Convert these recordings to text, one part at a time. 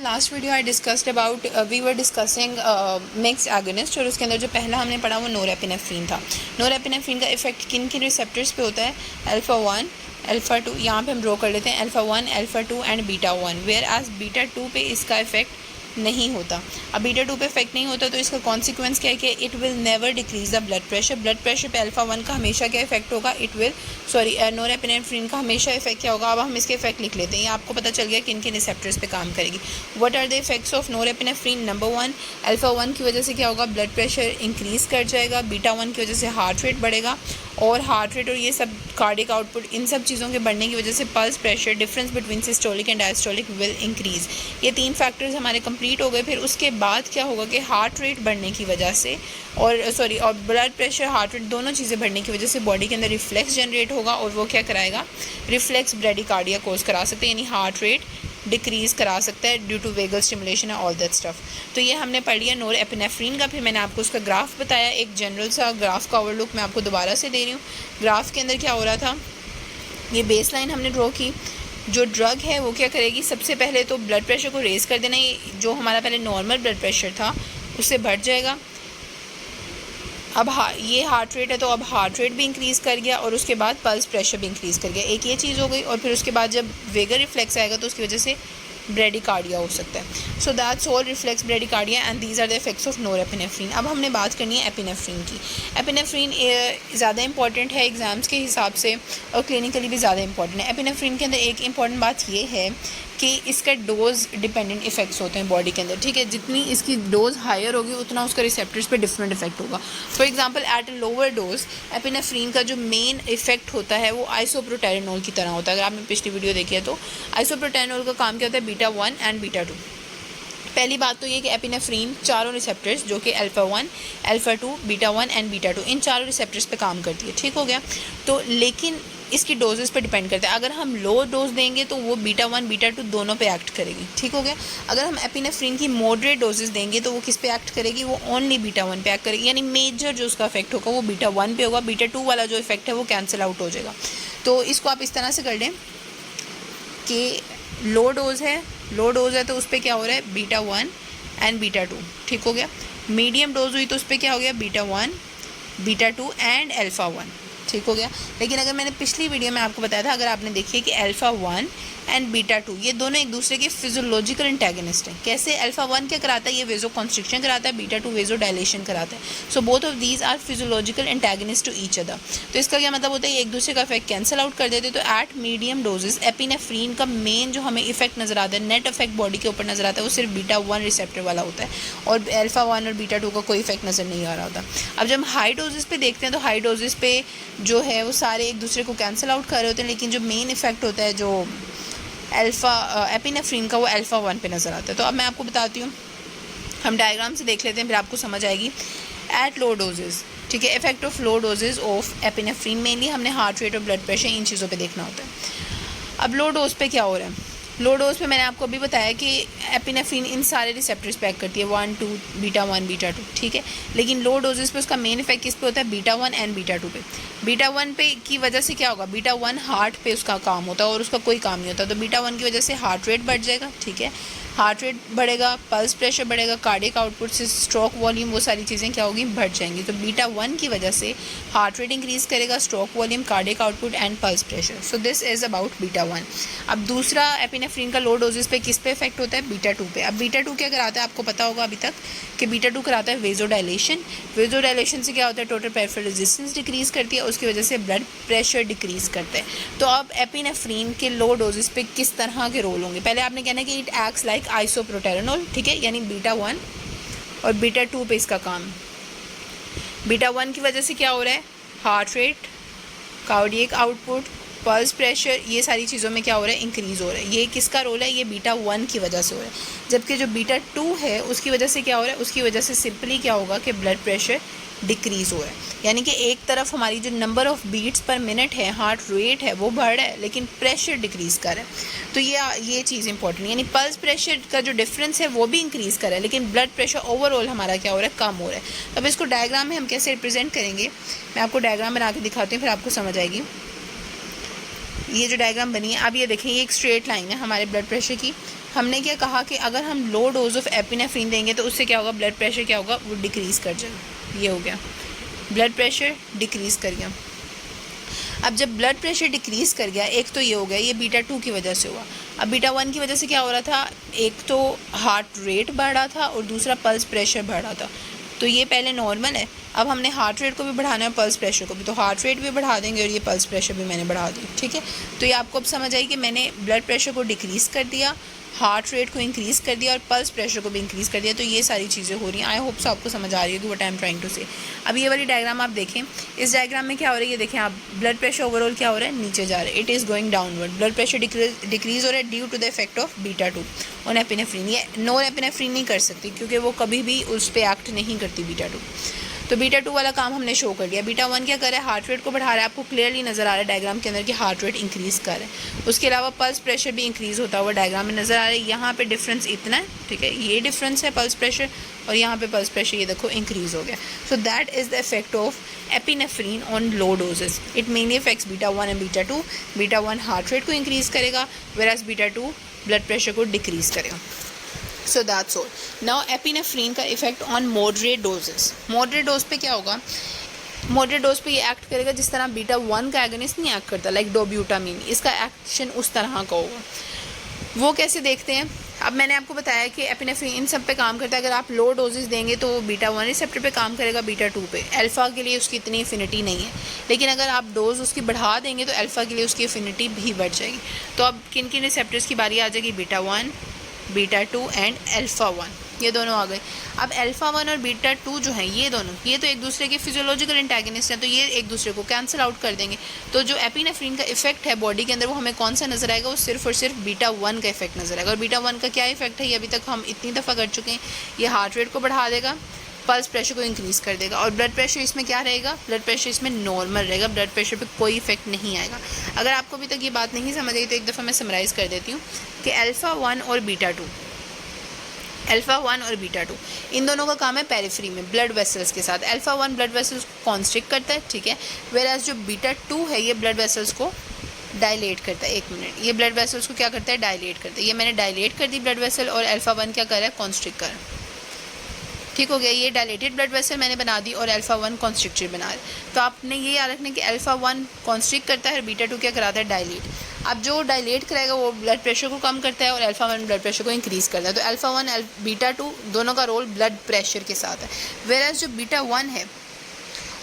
Last video I discussed about we were discussing mix agonist और उसके अंदर जो पहला हमने पढ़ा वो नोरेपिनेफ्रीन था। नोरेपिनेफ्रीन का इफेक्ट किन किन रिसेप्टर्स पे होता है? अल्फ़ा 1, अल्फ़ा 2, यहाँ पे हम ड्रॉ कर लेते हैं alpha 1, alpha 2 and beta 1, whereas beta 2 पे इसका इफेक्ट नहीं होता। अब बीटा 2 पे इफेक्ट नहीं होता तो इसका कॉन्सिक्वेंस क्या है कि it will never decrease the blood pressure. Blood pressure पे अल्फ़ा 1 का हमेशा क्या इफेक्ट होगा? इट विल नोरेपिनेफ्रीन का हमेशा इफेक्ट क्या होगा? अब हम इसके इफेक्ट लिख लेते हैं, ये आपको पता चल गया किन किन रिसेप्टर्स पे काम करेगी। What are the effects of norepinephrine? Number 1, alpha 1 की वजह से क्या होगा? ब्लड प्रेशर इंक्रीज कर जाएगा। बीटा 1 की वजह से हार्ट रेट बढ़ेगा, और हार्ट रेट और ये सब कार्डिक आउटपुट, इन सब चीज़ों के बढ़ने की वजह से pulse pressure, difference between systolic and diastolic will increase. ये 3 फैक्टर्स हमारे कंप्लीट हो गए। फिर उसके बाद क्या होगा कि हार्ट रेट बढ़ने की वजह से और ब्लड प्रेशर, हार्ट रेट दोनों चीज़ें बढ़ने की वजह से बॉडी के अंदर रिफ्लेक्स जनरेट होगा, और वो क्या कराएगा? रिफ्लेक्स ब्रेडिकार्डिया कोज करा सकते हैं, यानी हार्ट रेट डिक्रीज़ करा सकता है due to vagal stimulation all that stuff. तो ये हमने पढ़ लिया नोरेपिनेफ्रीन का। फिर मैंने आपको उसका ग्राफ बताया, एक जनरल सा ग्राफ का ओवरलुक मैं आपको दोबारा से दे रही हूँ। ग्राफ के अंदर क्या हो रहा था, ये बेस लाइन हमने ड्रॉ की। जो ड्रग है वो क्या करेगी? सबसे पहले तो ब्लड प्रेशर को रेज़ कर देना, जो हमारा पहले नॉर्मल ब्लड प्रेशर था उससे बढ़ जाएगा। अब ये हार्ट रेट है तो अब हार्ट रेट भी इंक्रीज़ कर गया, और उसके बाद पल्स प्रेशर भी इंक्रीज़ कर गया। एक ये चीज़ हो गई, और फिर उसके बाद जब वेगर रिफ्लेक्स आएगा तो उसकी वजह से ब्रेडिकार्डिया हो सकता है। So that's all reflex bradycardia and these are the effects of norepinephrine. अब हमने बात करनी है एपिनेफ्रीन की। एपिनेफ्रीन ज़्यादा इंपॉर्टेंट है एग्ज़ाम्स के हिसाब से, और क्लिनिकली भी ज़्यादा इंपॉर्टेंट है। एपिनेफ्रीन के अंदर एक इंपॉर्टेंट बात ये है कि इसका डोज डिपेंडेंट इफेक्ट्स होते हैं बॉडी के अंदर, ठीक है। जितनी इसकी डोज हायर होगी उतना उसका रिसेप्टर्स पे डिफरेंट इफेक्ट होगा। For example at a lower dose epinephrine का जो मेन इफेक्ट होता है वो आइसोप्रोटेरेनोल की तरह होता है। अगर आपने पिछली वीडियो देखी है तो आइसोप्रोटेरेनोल का काम क्या होता है? Beta 1 and beta 2। पहली बात तो ये कि एपिनेफ्रीन चारों रिसेप्टर्स जो कि alpha 1, alpha 2, beta 1 and beta 2, इन चारों रिसेप्टर्स पे काम करती है, ठीक हो गया। तो लेकिन इसकी डोजेस पे डिपेंड करता है। अगर हम लो डोज देंगे तो वो बीटा 1, बीटा 2 दोनों पे एक्ट करेगी, ठीक हो गया। अगर हम एपिनेफ्रीन की मॉडरेट डोजेस देंगे तो वो किस पे एक्ट करेगी? वो ओनली बीटा 1 पे एक्ट करेगी, यानी मेजर जो उसका इफेक्ट होगा वो बीटा 1 पे होगा। बीटा 2 वाला जो इफेक्ट है वो कैंसिल आउट हो जाएगा। तो इसको आप इस तरह से कर लें कि लो डोज है तो उस पर क्या हो रहा है? बीटा 1 एंड बीटा 2, ठीक हो गया। मीडियम डोज हुई तो उस पर क्या हो गया? बीटा 1, बीटा 2 एंड अल्फ़ा 1, ठीक हो गया। लेकिन अगर मैंने पिछली वीडियो में आपको बताया था, अगर आपने देखिए कि अल्फ़ा 1 एंड बीटा 2 ये दोनों एक दूसरे के फिजियोलॉजिकल एंटागनिस्ट हैं। कैसे? अल्फ़ा 1 क्या कराता है? ये वेजो कॉन्स्ट्रिक्शन कराता है, बीटा 2 वेजो डायलेशन कराता है। So both of these are physiological antagonist to each other. तो इसका क्या मतलब होता है? ये एक दूसरे का इफेक्ट कैंसिल आउट कर देते। तो एट मीडियम डोजेस एपिनेफ्रीन का मेन जो हमें इफेक्ट नजर आता है, नेट इफेक्ट बॉडी के ऊपर नजर आता है, वो सिर्फ बीटा 1 रिसेप्टर वाला होता है, और अल्फ़ा 1 और बीटा 2 का कोई इफेक्ट नजर नहीं आ रहा होता। अब जब हम हाई डोजेस पे देखते हैं तो हाई डोजेस पे जो है वो सारे एक दूसरे को कैंसिल आउट कर रहे होते हैं, लेकिन जो मेन इफेक्ट होता है जो एपिनेफ्रीन का वो अल्फ़ा 1 पे नज़र आता है। तो अब मैं आपको बताती हूँ, हम डायग्राम से देख लेते हैं, फिर आपको समझ आएगी। एट लो डोजेस, ठीक है, effect of low doses of epinephrine, mainly हमने हार्ट रेट और ब्लड प्रेशर इन चीज़ों पे देखना होता है। अब लो डोज पे क्या हो रहा है? लो डोज पे मैंने आपको अभी बताया कि एपिनेफ्रीन इन सारे रिसेप्टर्स पे एक्ट करती है, 1, 2, बीटा 1, बीटा 2, ठीक है। लेकिन लो डोजेस पे उसका मेन इफेक्ट किस पे होता है? बीटा 1 एंड बीटा 2 पे। बीटा 1 पे की वजह से क्या होगा? बीटा 1 हार्ट पे उसका काम होता है और उसका कोई काम नहीं होता, तो बीटा 1 की वजह से हार्ट रेट बढ़ जाएगा, ठीक है। हार्ट रेट बढ़ेगा, पल्स प्रेशर बढ़ेगा, कार्डियक आउटपुट से स्ट्रोक वॉल्यूम, वो सारी चीज़ें क्या होगी? बढ़ जाएंगी। तो बीटा 1 की वजह से हार्ट रेट इंक्रीज़ करेगा, stroke volume, cardiac output and pulse pressure. So this is about beta 1। अब दूसरा एपिनेफ्रीन का लो डोजेस पे किस पे इफेक्ट होता है? बीटा 2 पे। अब बीटा 2 क्या कराता है? आपको पता होगा अभी तक कि बीटा 2 कराता है वेजो डायलेशन। वेजो डायलेशन से क्या होता है? टोटल पेरिफेरल रेजिस्टेंस डिक्रीज़ करती है, उसकी वजह से ब्लड प्रेशर डिक्रीज़ करता है। तो अब एपिनेफ्रीन के लो डोजेस पे किस तरह के रोल होंगे? पहले आपने कहना है कि इट एक्ट्स लाइक आइसोप्रोटेरेनोल, ठीक है, यानी बीटा 1 और बीटा 2 पे इसका काम। बीटा 1 की वजह से क्या हो रहा है? Heart rate, cardiac output, pulse pressure, ये सारी चीज़ों में क्या हो रहा है? इंक्रीज़ हो रहा है। ये किसका रोल है? ये बीटा 1 की वजह से हो रहा है। जबकि जो बीटा 2 है उसकी वजह से क्या हो रहा है? उसकी वजह से सिंपली क्या होगा कि ब्लड प्रेशर डिक्रीज़ हो रहा है। यानी कि एक तरफ हमारी जो number of beats per minute है, हार्ट रेट है, वो बढ़ रहा है, लेकिन प्रेशर डिक्रीज़ कर रहा है। तो ये चीज़ इंपॉर्टेंट है, यानी पल्स प्रेशर का जो डिफरेंस है वो भी इंक्रीज़ कर रहा है, लेकिन ब्लड प्रेशर ओवरऑल हमारा क्या हो रहा है? कम हो रहा है। अब इसको डायग्राम में हम कैसे रिप्रेजेंट करेंगे? मैं आपको डायग्राम बना के दिखाती हूँ, फिर आपको समझ आएगी। ये जो डायग्राम बनी है, अब ये देखें, ये एक स्ट्रेट लाइन है हमारे ब्लड प्रेशर की, हमने क्या कहा कि अगर हम लो डोज ऑफ एपिनेफ्रीन देंगे तो उससे क्या होगा, ब्लड प्रेशर क्या होगा, वो डिक्रीज़ कर जाएगा। ये हो गया, ब्लड प्रेशर डिक्रीज़ कर गया। अब जब ब्लड प्रेशर डिक्रीज़ कर गया, एक तो ये हो गया, ये बीटा 2 की वजह से हुआ। अब बीटा 1 की वजह से क्या हो रहा था, एक तो हार्ट रेट बढ़ रहा था और दूसरा पल्स प्रेशर बढ़ रहा था। तो ये पहले नॉर्मल है, अब हमने हार्ट रेट को भी बढ़ाना है, पल्स प्रेशर को भी, तो हार्ट रेट भी बढ़ा देंगे और ये पल्स प्रेशर भी मैंने बढ़ा दी। ठीक है, तो ये आपको अब समझ आई कि मैंने ब्लड प्रेशर को डिक्रीज़ कर दिया, हार्ट रेट को इंक्रीज़ कर दिया और पल्स प्रेशर को भी इंक्रीज़ कर दिया। तो ये सारी चीज़ें हो रही हैं। आई होप सो आपको समझ आ रही होगी what I am trying to say. अब ये वाली डायग्राम आप देखें, इस डायग्राम में क्या हो रहा है, ये देखें आप, ब्लड प्रेशर ओवरऑल क्या हो रहा है, नीचे जा रहा है, it is going downward. Blood pressure decrease हो रहा है due to the effect of beta 2 on epinephrine. ये नोरेपिनेफ्रीन नहीं कर सकती क्योंकि वो कभी भी उस पर एक्ट नहीं करती बीटा 2। तो बीटा 2 वाला काम हमने शो कर लिया। बीटा 1 क्या कर रहा है, हार्ट रेट को बढ़ा रहा है, आपको क्लियरली नज़र आ रहा है डायग्राम के अंदर कि हार्ट रेट इंक्रीज़ कर रहा है। उसके अलावा पल्स प्रेशर भी इंक्रीज़ होता हुआ डायग्राम में नज़र आ रहा है। यहाँ पे डिफरेंस इतना है, ठीक है, ये डिफरेंस है पल्स प्रेशर, और यहाँ पे पल्स प्रेशर ये देखो इंक्रीज़ हो गया। So that is the effect of epinephrine on low doses. It mainly effects beta 1 and beta 2। Beta 1 heart rate को इंक्रीज़ करेगा, वेराज बीटा 2 ब्लड प्रेशर को डिक्रीज़ करेगा। So that's all. Now epinephrine का effect on moderate doses. Moderate dose पे क्या होगा, moderate dose पे ये एक्ट करेगा जिस तरह बीटा 1 का एगोनिस्ट नहीं एक्ट करता, लाइक डोब्यूटामीन, इसका एक्शन उस तरह का होगा। वो कैसे देखते हैं, अब मैंने आपको बताया कि एपिनेफ्रीन इन सब पे काम करता है। अगर आप लो डोजेस देंगे तो बीटा 1 रिसेप्टर पे काम करेगा, बीटा 2 पे। अल्फ़ा के लिए उसकी इतनी एफिनिटी नहीं है, लेकिन अगर आप डोज उसकी बढ़ा देंगे तो अल्फ़ा के लिए उसकी एफिनिटी भी बढ़ जाएगी। तो अब किन किन रिसेप्टर्स की बारी आ जाएगी, बीटा 1, बीटा 2 एंड अल्फ़ा 1, ये दोनों आ गए। अब अल्फ़ा 1 और बीटा 2 जो हैं, ये दोनों, ये तो एक दूसरे के फिजियोलॉजिकल एंटागनिस्ट हैं, तो ये एक दूसरे को कैंसिल आउट कर देंगे। तो जो एपिनेफ्रीन का इफेक्ट है बॉडी के अंदर, वो हमें कौन सा नजर आएगा, वो सिर्फ और सिर्फ बीटा 1 का इफेक्ट नजर आएगा। और बीटा 1 का क्या इफेक्ट है, ये अभी तक हम इतनी दफ़ा कर चुके हैं। ये हार्ट रेट को बढ़ा देगा, पल्स प्रेशर को इंक्रीज़ कर देगा, और ब्लड प्रेशर इसमें क्या रहेगा, ब्लड प्रेशर इसमें नॉर्मल रहेगा, ब्लड प्रेशर पे कोई इफेक्ट नहीं आएगा। अगर आपको अभी तक ये बात नहीं समझ आई तो एक दफ़ा मैं समराइज़ कर देती हूँ कि अल्फ़ा 1 और बीटा 2, अल्फ़ा 1 और बीटा 2, इन दोनों का काम है पेरिफेरी में ब्लड वेसल्स के साथ। अल्फ़ा 1 ब्लड वेसल्स को कॉन्स्ट्रिक्ट करता है, ठीक है, वेराज जो बीटा 2 है ये ब्लड वेसल्स को डायलेट करता है। एक मिनट, ये ब्लड वेसल्स को क्या करता है, डायलेट करता है। ये मैंने डायलेट कर दी ब्लड वेसल, और अल्फ़ा 1 क्या कर रहा है, कॉन्स्ट्रिक्ट कर रहा है। ठीक हो गया, ये डायलेटेड ब्लड वेसल मैंने बना दी और अल्फ़ा 1 कॉन्स्ट्रिक्टेड बना रहा। तो आपने ये याद रखना कि अल्फ़ा 1 कॉन्स्ट्रिक्ट करता है और बीटा 2 क्या कराता है, डायलेट। अब जो डायलेट कराएगा वो ब्लड प्रेशर को कम करता है और अल्फ़ा 1 ब्लड प्रेशर को इंक्रीज़ करता है। तो अल्फ़ा 1 बीटा 2 दोनों का रोल ब्लड प्रेशर के साथ है, वेराज जो बीटा 1 है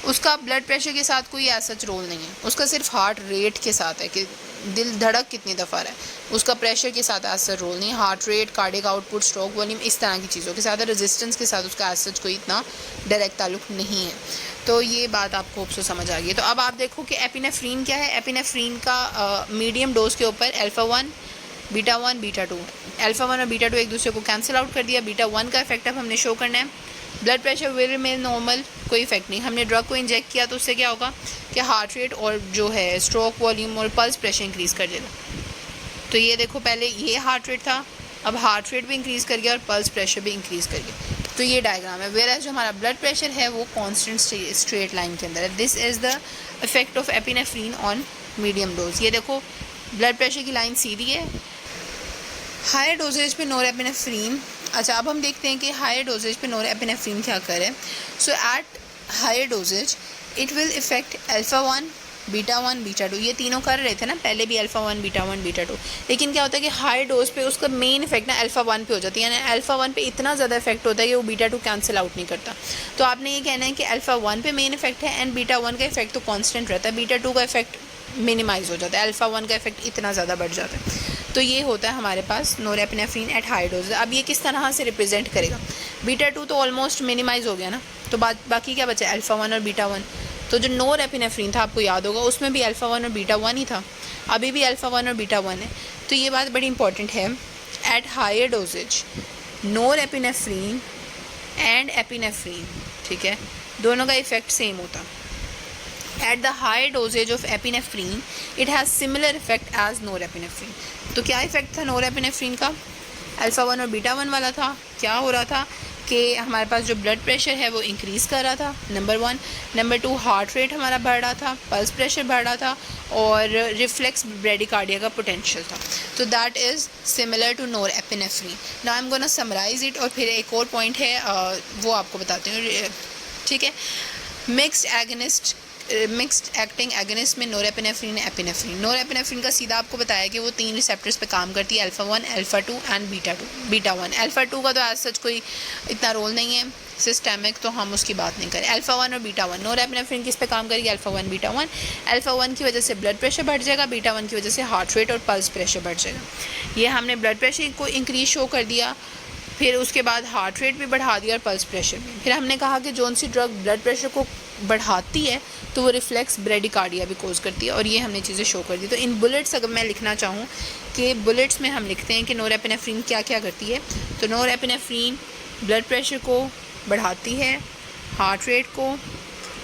उसका ब्लड प्रेशर के साथ कोई ऐसा रोल नहीं है, उसका सिर्फ हार्ट रेट के साथ है कि दिल धड़क कितनी दफ़ा रहा है, उसका प्रेशर के साथ ऐसा रोल नहीं। Heart rate, cardiac output, stroke volume, इस तरह की चीज़ों के साथ है। रेजिस्टेंस के साथ उसका ऐसा कोई इतना डायरेक्ट ताल्लुक नहीं है। तो ये बात आपको होप से समझ आ गई। तो अब आप देखो कि एपिनेफ्रीन क्या है। एपिनेफ्रीन का मीडियम डोज के ऊपर अल्फ़ा 1, बीटा 1, बीटा 2, अल्फ़ा 1 और बीटा 2 एक दूसरे को कैंसिल आउट कर दिया। बीटा 1 का इफेक्ट अब हमने शो करना है। Blood pressure will remain normal, कोई इफेक्ट नहीं। हमने ड्रग को इंजेक्ट किया तो उससे क्या होगा कि हार्ट रेट और जो है स्ट्रोक वॉल्यूम और पल्स प्रेशर इंक्रीज़ कर देगा। तो ये देखो, पहले ये हार्ट रेट था, अब हार्ट रेट भी इंक्रीज़ कर गया और पल्स प्रेशर भी इंक्रीज़ कर गया। तो ये डायग्राम है। वेराज जो हमारा ब्लड प्रेशर है वो कांस्टेंट स्ट्रेट लाइन के अंदर है। This is the effect of epinephrine on medium dose. ये देखो, ब्लड प्रेशर की लाइन सीधी है। हायर डोजेज पे नोरेपिनेफ्रीन, अच्छा अब हम देखते हैं कि हायर डोजेज पे नोरेपिनेफ्रीन क्या करे। So at higher doses it will effect alpha 1, beta 1, beta 2, ये तीनों कर रहे थे ना पहले भी, अल्फ़ा 1, बीटा 1, बीटा 2। लेकिन क्या होता है कि हाई डोज पे उसका मेन इफेक्ट ना अल्फ़ा 1 पे हो जाती है, यानी अल्फ़ा 1 पे इतना ज़्यादा इफेक्ट होता है कि वो बीटा 2 कैंसिल आउट नहीं करता। तो आपने ये कहना है कि अल्फ़ा 1 पे मेन इफेक्ट है एंड बीटा 1 का इफेक्ट तो कॉन्स्टेंट रहता है, बीटा 2 का इफेक्ट मिनिमाइज़ हो जाता है, अल्फ़ा 1 का इफेक्ट इतना ज़्यादा बढ़ जाता है। तो ये होता है हमारे पास नोरेपिनेफ्रीन एट हाई डोज। अब ये किस तरह से रिप्रेजेंट करेगा, बीटा 2 तो ऑलमोस्ट मिनिमाइज हो गया ना, तो बाकी क्या बचा, अल्फ़ा 1 और बीटा 1। तो जो नोरेपिनेफ्रीन था आपको याद होगा उसमें भी अल्फ़ा 1 और बीटा 1 ही था, अभी भी अल्फ़ा 1 और बीटा 1 है। तो ये बात बड़ी इंपॉर्टेंट है। At higher doses norepinephrine and epinephrine, ठीक है, दोनों का इफेक्ट सेम होता। At the higher doses of epinephrine it has similar effect as norepinephrine. तो क्या इफेक्ट था नोरेपिनेफ्रीन का, अल्फ़ा 1 और बीटा 1 वाला था। क्या हो रहा था कि हमारे पास जो ब्लड प्रेशर है वो इंक्रीज़ कर रहा था, नंबर 1। नंबर 2, हार्ट रेट हमारा बढ़ रहा था, पल्स प्रेशर बढ़ रहा था और रिफ्लेक्स ब्रेडिकार्डिया का पोटेंशियल था। तो that is similar to norepinephrine. Now I am gonna summarise it, और फिर एक और पॉइंट है वो आपको बताती हूँ, ठीक है। मिक्स्ड एक्टिंग एगनिस्ट में नोरएपिनेफ्रीन, एपिनेफ्रीन। नोरएपिनेफ्रीन का सीधा आपको बताया कि वो 3 रिसेप्टर्स पे काम करती है, alpha 1, alpha 2 and beta 1। Alpha 2 का तो एज सच कोई इतना रोल नहीं है सिस्टेमिक, तो हम उसकी बात नहीं करें। अल्फ़ा 1 और बीटा 1, नोरएपिनेफ्रीन किस पे काम करेगी, अल्फ़ा 1 बीटा 1। अल्फ़ा 1 की वजह से ब्लड प्रेशर बढ़ जाएगा, बीटा 1 की वजह से हार्ट रेट और पल्स प्रेशर बढ़ जाएगा। ये हमने ब्लड प्रेशर को इंक्रीज शो कर दिया, फिर उसके बाद हार्ट रेट भी बढ़ा दिया और पल्स प्रेशर भी। फिर हमने कहा कि जौन सी ड्रग ब्लड प्रेशर को बढ़ाती है तो वो रिफ्लेक्स ब्रेडिकार्डिया भी कोज करती है, और ये हमने चीज़ें शो कर दी। तो इन बुलेट्स अगर मैं लिखना चाहूँ कि बुलेट्स में हम लिखते हैं कि नोरएपिनेफ्रीन क्या क्या करती है, तो नोरएपिनेफ्रीन ब्लड प्रेशर को बढ़ाती है, हार्ट रेट को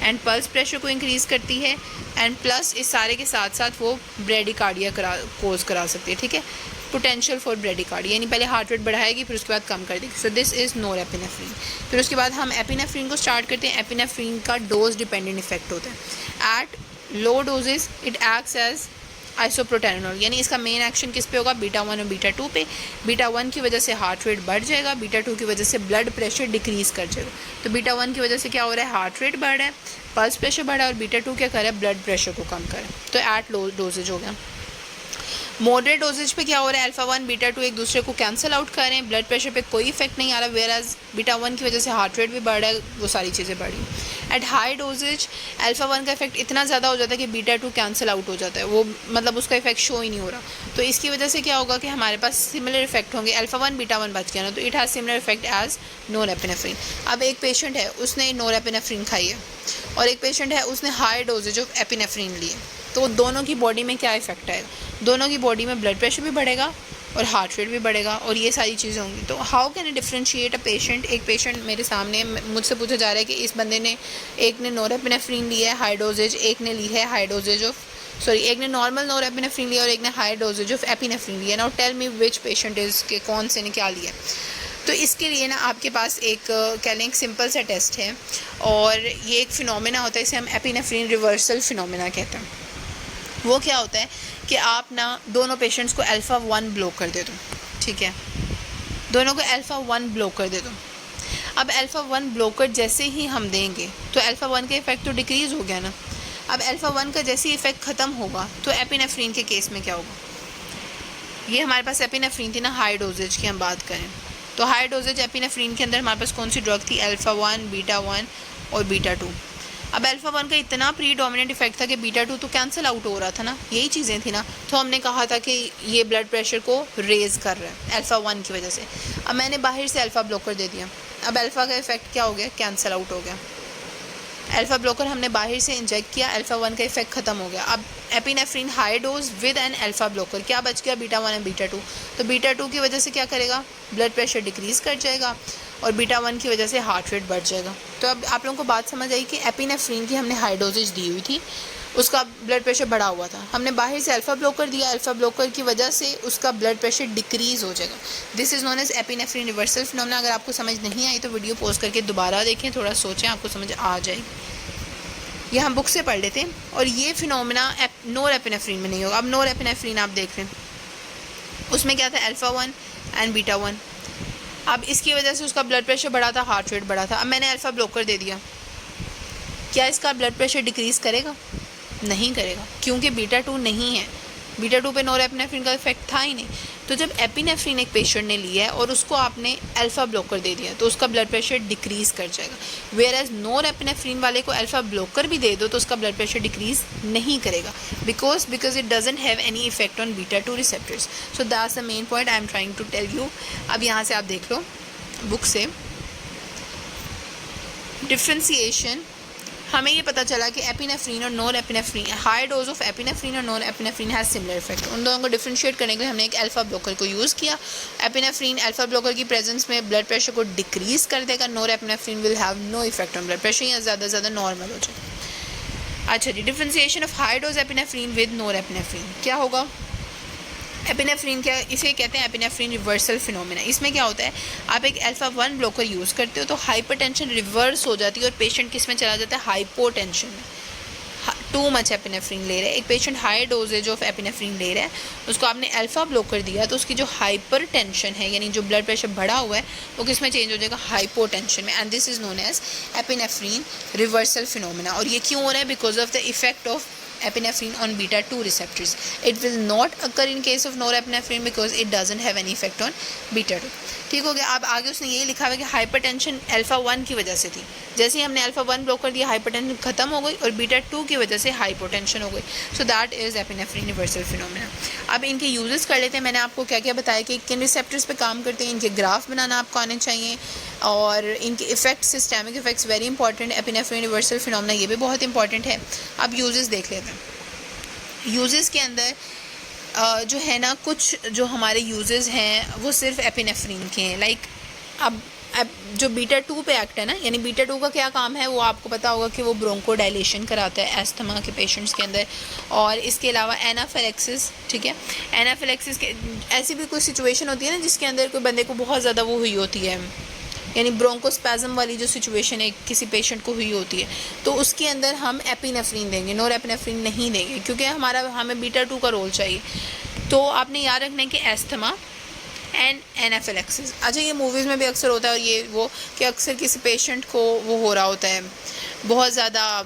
एंड पल्स प्रेशर को इंक्रीज़ करती है, एंड प्लस इस सारे के साथ साथ वो ब्रेडिकार्डिया कोज करा सकती है, ठीक है। पोटेंशियल फॉर ब्रेडिकार्डिया, यानी पहले हार्ट रेट बढ़ाएगी फिर उसके बाद कम कर देगी। So this is norepinephrine. फिर उसके बाद हम एपिनेफ्रीन को स्टार्ट करते हैं। एपिनेफ्रीन का डोज डिपेंडेंट इफेक्ट होता है। At low doses it acts as isoproterenol, यानी इसका मेन एक्शन किस पे होगा, बीटा 1 और बीटा 2 पे। बीटा 1 की वजह से हार्ट रेट बढ़ जाएगा, बीटा 2 की वजह से ब्लड प्रेशर डिक्रीज़ कर जाएगा। तो बीटा 1 की वजह से क्या हो रहा है, हार्ट रेट बढ़ रहा है, पल्स प्रेशर बढ़ रहा है, और बीटा 2 क्या कर रहा है, ब्लड प्रेशर को कम कर रहा है। तो एट लो डोजेज हो गया। मॉडरेट डोजेज पे क्या हो रहा है, अल्फ़ा 1 बीटा 2 एक दूसरे को कैंसिल आउट कर रहे हैं, ब्लड प्रेशर पे कोई इफेक्ट नहीं आ रहा, वेयर एज बीटा 1 की वजह से हार्ट रेट भी बढ़ रहा है, वो सारी चीज़ें बढ़ी। एट हाई डोजेज अल्फ़ा 1 का इफेक्ट इतना ज़्यादा हो जाता है कि बीटा 2 कैंसिल आउट हो जाता है, वो मतलब उसका इफेक्ट शो ही नहीं हो रहा। तो इसकी वजह से क्या होगा कि हमारे पास सिमिलर इफेक्ट होंगे, अल्फ़ा 1 बीटा 1 बच गया ना, तो it has similar effect as norepinephrine. अब एक पेशेंट है उसने नोरएपिनेफ्रीन खाई है, और एक पेशेंट है उसने हाई डोजेज ऑफ एपिनेफ्रीन लिए, तो दोनों की बॉडी में क्या इफेक्ट आएगा, दोनों की बॉडी में ब्लड प्रेशर भी बढ़ेगा और हार्ट रेट भी बढ़ेगा, और ये सारी चीज़ें होंगी। तो how can I differentiate a patient. एक पेशेंट मेरे सामने, मुझसे पूछा जा रहा है कि इस बंदे ने, एक ने नोरएपिनेफ्रीन लिया है हाई डोजेज, एक ने ली है हाई डोजेज ऑफ एक ने नॉर्मल नोरएपिनेफ्रीन लिया और एक ने हाई डोजेज ऑफ एपिनेफ्रीन लिया। Now tell me which patient is, के कौन से ने क्या लिया। तो इसके लिए ना आपके पास एक कह लें एक सिंपल सा टेस्ट है, और ये एक फिनोमेना होता है, इसे हम एपिनेफ्रीन रिवर्सल फिनोमेना कहते हैं। वो क्या होता है कि आप ना दोनों पेशेंट्स को अल्फ़ा 1 ब्लॉक कर दे दो, ठीक है, दोनों को अल्फ़ा 1 ब्लॉक कर दे दो। अब अल्फ़ा 1 ब्लॉकर जैसे ही हम देंगे तो अल्फ़ा 1 का इफेक्ट तो डिक्रीज़ हो गया ना। अब अल्फ़ा 1 का जैसे ही इफेक्ट ख़त्म होगा तो एपिनेफ्रीन के केस में क्या होगा, ये हमारे पास एपिनेफ्रीन थी ना हाई डोजेज की हम बात करें, तो हाई डोजेज एपिनेफ्रीन के अंदर हमारे पास कौन सी ड्रग थी, अल्फ़ा 1 बीटा 1 और बीटा 2। अब अल्फ़ा 1 का इतना प्रीडोमिनेंट इफेक्ट था कि बीटा 2 तो कैंसिल आउट हो रहा था ना, यही चीज़ें थी ना। तो हमने कहा था कि ये ब्लड प्रेशर को रेज़ कर रहा है अल्फ़ा 1 की वजह से। अब मैंने बाहर से अल्फ़ा ब्लॉकर दे दिया, अब अल्फ़ा का इफेक्ट क्या हो गया, कैंसिल आउट हो गया। अल्फ़ा ब्लॉकर हमने बाहर से इंजेक्ट किया, अल्फ़ा 1 का इफेक्ट ख़त्म हो गया। अब epinephrine high dose with an alpha blocker, क्या बच गया, बीटा 1 एंड बीटा 2। तो बीटा 2 की वजह से क्या करेगा, ब्लड प्रेशर डिक्रीज़ कर जाएगा, और बीटा 1 की वजह से हार्ट रेट बढ़ जाएगा। तो अब आप लोगों को बात समझ आई कि एपिनेफ्रीन की हमने हाई डोजेज दी हुई थी, उसका ब्लड प्रेशर बढ़ा हुआ था, हमने बाहर से अल्फ़ा ब्लॉकर दिया, अल्फ़ा ब्लॉकर की वजह से उसका ब्लड प्रेशर डिक्रीज़ हो जाएगा। This is known as epinephrine reversal phenomena. अगर आपको समझ नहीं आई तो वीडियो पॉज करके दोबारा देखें, थोड़ा सोचें, आपको समझ आ जाएगी। ये हम बुक से पढ़ लेते हैं, और ये फिनोमेना नोरएपिनेफ्रीन में नहीं होगा। अब नोरएपिनेफ्रीन आप देख लें, उसमें क्या था, अल्फ़ा 1 एंड बीटा 1। अब इसकी वजह से उसका ब्लड प्रेशर बढ़ा था, हार्ट रेट बढ़ा था। अब मैंने अल्फ़ा ब्लॉकर दे दिया, क्या इसका ब्लड प्रेशर डिक्रीज़ करेगा, नहीं करेगा, क्योंकि बीटा 2 नहीं है, बीटा 2 पे नोरएपिनेफ्रीन का इफेक्ट था ही नहीं। तो जब एपिनेफ्रीन एक पेशेंट ने लिया है और उसको आपने अल्फ़ा ब्लॉकर दे दिया तो उसका ब्लड प्रेशर डिक्रीज़ कर जाएगा, वेयर एज नोरएपिनेफ्रीन वाले को अल्फ़ा ब्लॉकर भी दे दो तो उसका ब्लड प्रेशर डिक्रीज़ नहीं करेगा, because it doesn't have any effect on beta 2 receptors. So that's the main point I am trying to tell you. अब यहाँ से आप देख लो बुक से, डिफ्रेंसिएशन, हमें ये पता चला कि एपिनेफ्रीन और नोरएपिनेफ्रीन, हाई डोज ऑफ एपिनेफ्रीन और नोरएपिनेफ्रीन हैज़ सिमिलर इफेक्ट। उन दोनों को डिफरेंशिएट करने के लिए हमने एक अल्फ़ा ब्लॉकर को यूज़ किया। एपिनेफ्रीन अल्फ़ा ब्लॉकर की प्रेजेंस में ब्लड प्रेशर को डिक्रीज़ कर देगा, norepinephrine will have no effect on blood pressure, या ज़्यादा से ज़्यादा नॉर्मल हो जाए। अच्छा जी, differentiation of high dose epinephrine with norepinephrine क्या होगा, एपिनेफ्रीन क्या, इसे कहते हैं एपिनेफ्रीन रिवर्सल फिनोमेना। इसमें क्या होता है, आप एक अल्फा 1 ब्लॉकर यूज़ करते हो तो हाइपरटेंशन रिवर्स हो जाती है और पेशेंट किस में चला जाता है, हाइपोटेंशन में। टू मच एपिनेफ्रीन ले रहे हैं, एक patient high doses of epinephrine ले रहा है, उसको आपने अल्फा ब्लॉकर दिया तो उसकी जो हाइपर टेंशन है यानी जो ब्लड प्रेशर बढ़ा हुआ है वो किस में चेंज हो जाएगा, हाइपोटेंशन में। And this is known as epinephrine reversal phenomena. और ये क्यों हो रहा है, because of the effect of epinephrine on beta 2 receptors. It will not occur in case of norepinephrine because it doesn't have any effect on beta 2. ठीक हो गया। अब आगे उसने यही लिखा हुआ है कि हाइपरटेंशन अल्फा 1 की वजह से थी, जैसे ही हमने अल्फा 1 ब्लॉक कर दिया हाइपरटेंशन खत्म हो गई और बीटा 2 की वजह से हाइपोटेंशन हो गई। सो that is epinephrine reversal phenomena. अब इनके यूजेस कर लेते हैं। मैंने आपको क्या क्या बताया कि किन रिसेप्टर्स पे काम करते हैं, इनके ग्राफ बनाना आपको आने चाहिए और इनके effect, systemic effects very important. Epinephrine reversal phenomena ये भी बहुत इंपॉर्टेंट है। अब यूजेस देख लेते हैं। यूजेस के अंदर जो है ना, कुछ जो हमारे यूजेस हैं वो सिर्फ एपिनेफ्रीन के हैं। लाइक अब जो बीटा 2 पे एक्ट है ना, यानी बीटा 2 का क्या काम है वो आपको पता होगा कि वो ब्रोंको डायलेशन कराता है एस्थमा के पेशेंट्स के अंदर। और इसके अलावा एनाफिलैक्सिस, ठीक है, एनाफिलैक्सिस के ऐसी भी कोई सिचुएशन होती है ना जिसके अंदर कोई बंदे को बहुत ज़्यादा वो हुई होती है, यानी ब्रोंकोस्पैज़म वाली जो सिचुएशन है किसी पेशेंट को हुई होती है, तो उसके अंदर हम एपिनेफ्रीन देंगे, नोरेपिनेफ्रीन नहीं देंगे क्योंकि हमें बीटा 2 का रोल चाहिए। तो आपने याद रखना है कि एस्थमा एंड एनाफिलैक्सिस। अच्छा, ये मूवीज़ में भी अक्सर होता है और ये वो कि अक्सर किसी पेशेंट को वो हो रहा होता है, बहुत ज़्यादा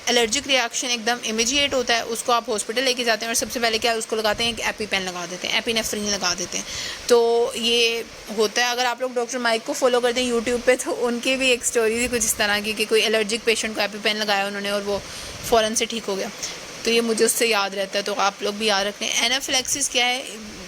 एलर्जिक रिएक्शन एकदम इमीडिएट होता है, उसको आप हॉस्पिटल लेके जाते हैं और सबसे पहले क्या उसको लगाते हैं, एक एपीपेन लगा देते हैं, एपिनेफ्रीन लगा देते हैं। तो ये होता है, अगर आप लोग डॉक्टर माइक को फॉलो करते हैं यूट्यूब पे तो उनकी भी एक स्टोरी थी कुछ इस तरह की कि कोई एलर्जिक पेशेंट को एपीपेन लगाया उन्होंने और वो फ़ौरन से ठीक हो गया। तो ये मुझे उससे याद रहता है, तो आप लोग भी याद रखें। एनाफिलैक्सिस क्या है,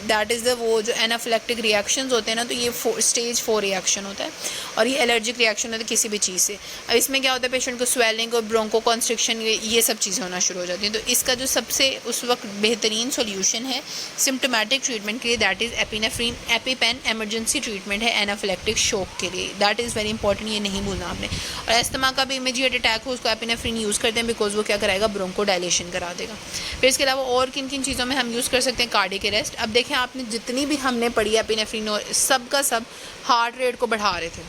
दैट इज़ द वो जो एनाफिलैक्टिक रिएक्शंस होते हैं ना, तो ये स्टेज 4 रिएक्शन होता है और ये एलर्जिक रिएक्शन होता है किसी भी चीज़ से। अब इसमें क्या होता है, पेशेंट को स्वेलिंग और ब्रोंको कॉन्स्ट्रिक्शन ये सब चीज़ें होना शुरू हो जाती हैं। तो इसका जो सबसे उस वक्त बेहतरीन सोल्यूशन है सिम्टोमेटिक ट्रीटमेंट के लिए, that is epinephrine. EpiPen emergency treatment है एनाफिलैक्टिक शॉक के लिए, दैट इज़ वेरी इंपॉर्टेंट, ये नहीं भूलना आपने। और एस्थमा का भी इमीडिएट अटैक हो उसको एपिनेफ्रीन यूज़ करते हैं बिकॉज वो क्या कराएगा, ब्रोंको डायलेशन करा देगा। फिर इसके अलावा और किन किन चीज़ों में हम यूज़ कर सकते हैं, कार्डियक अरेस्ट। अब देखें आपने जितनी भी हमने पढ़ी एपिनेफ्रीन और सब का सब हार्ट रेट को बढ़ा रहे थे,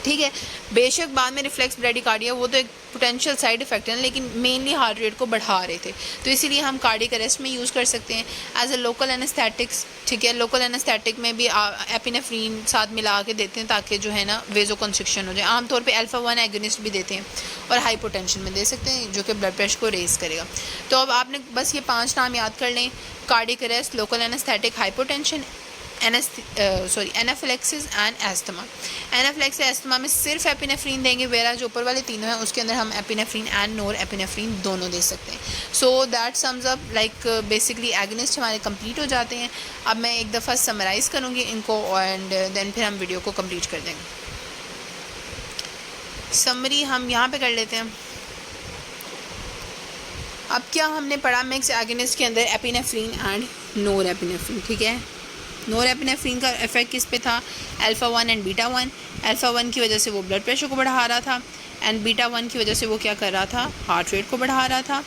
ठीक है। बेशक बाद में रिफ्लेक्स ब्रेडिकार्डिया वो तो एक पोटेंशियल साइड इफेक्ट है, लेकिन मेनली हार्ट रेट को बढ़ा रहे थे, तो इसीलिए हम कार्डियक अरेस्ट में यूज़ कर सकते हैं एज अ लोकल एनेस्थेटिक्स, ठीक है। लोकल एनेस्थेटिक में भी एपिनेफ्रीन साथ मिला के देते हैं ताकि जो है ना वेजो कंस्ट्रिक्शन हो जाए। आमतौर पे अल्फा 1 एगोनिस्ट भी देते हैं और हाइपोटेंशन में दे सकते हैं जो कि ब्लड प्रेशर को रेज करेगा। तो अब आपने बस ये 5 नाम याद कर लें, cardiac arrest, local anaesthetic, hypotension, anaphylaxis and asthma. Anaphylaxis asthma में सिर्फ एपिनेफ्रीन देंगे, वेरा जो ऊपर वाले तीनों हैं उसके अंदर हम एपिनेफ्रीन एंड नोर एपिनेफ्रीन दोनों दे सकते हैं। So that sums up, like basically agonist हमारे कंप्लीट हो जाते हैं। अब मैं एक दफ़ा समराइज़ करूँगी इनको एंड देन फिर हम वीडियो को कंप्लीट कर देंगे। समरी हम यहाँ पे कर लेते हैं। अब क्या हमने पढ़ा, मिक्स एगोनिस्ट के अंदर एपिनेफ्रीन एंड नोर एपिनेफ्रीन, ठीक है। नोरेपिनेफ्रीन का इफेक्ट किस पे था, अल्फा 1 एंड बीटा 1। अल्फा 1 की वजह से वो ब्लड प्रेशर को बढ़ा रहा था एंड बीटा 1 की वजह से वो क्या कर रहा था, हार्ट रेट को बढ़ा रहा था,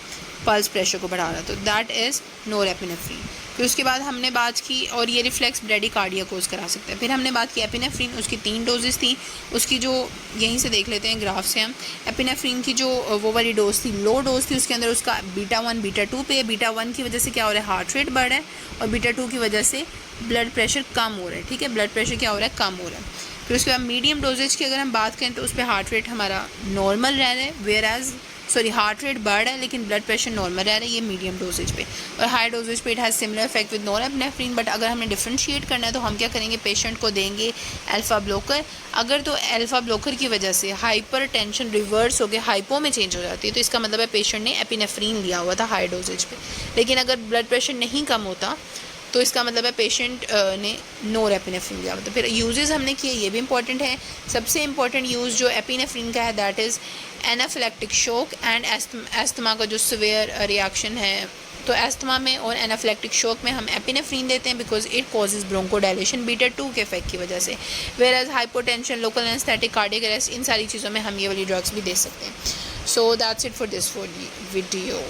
पल्स प्रेशर को बढ़ा रहा था। तो दैट इज़ नोरेपिनेफ्रीन। फिर उसके बाद हमने बात की, और ये रिफ्लेक्स ब्रेडिकार्डिया कोज करा सकते हैं। फिर हमने बात की एपिनेफ्रीन, उसकी 3 डोजेस थी। उसकी जो यहीं से देख लेते हैं ग्राफ से हम, एपिनेफ्रीन की जो वो वाली डोज थी, लो डोज थी, उसके अंदर उसका बीटा 1 बीटा 2 पे। बीटा 1 की वजह से क्या हो रहा है, हार्ट रेट बढ़ रहा है, और बीटा 2 की वजह से ब्लड प्रेशर कम हो रहा है, ठीक है। ब्लड प्रेशर क्या हो रहा है, कम हो रहा है। फिर उसके बाद मीडियम डोजेज की अगर हम बात करें तो उस पर हार्ट रेट हमारा नॉर्मल रह रहा है, वेयर हार्ट रेट बढ़ रहा है लेकिन ब्लड प्रेशर नॉर्मल रह रहा है, ये मीडियम डोजेज पे। और हाई डोजेज पे it has similar effect with norepinephrine. But अगर हमें डिफ्रेंशिएट करना है तो हम क्या करेंगे, पेशेंट को देंगे अल्फ़ा ब्लॉकर। अगर तो अल्फ़ा ब्लॉकर की वजह से हाइपर टेंशन रिवर्स हो गया, हाइपो में चेंज हो जाती है, तो इसका मतलब है पेशेंट ने एपिनेफ्रीन लिया हुआ था हाई डोजेज पे। लेकिन अगर ब्लड प्रेशर नहीं कम होता तो इसका मतलब है पेशेंट ने नोरेपिनेफ्रीन लिया। तो फिर यूजेस हमने किए, ये भी इंपॉर्टेंट है। सबसे इंपॉर्टेंट यूज़ जो एपिनेफ्रीन का है that is anaphylactic shock and asthma का जो सीवियर रिएक्शन है, तो एस्थमा में और एनाफिलैक्टिक शॉक में हम एपिनेफ्रीन देते हैं because it causes bronchodilation beta 2 के इफेक्ट की वजह से। Whereas hypotension, local anaesthetic, cardiac arrest, इन सारी चीज़ों में हम ये वाली ड्रग्स भी दे सकते हैं। So that's it for this video.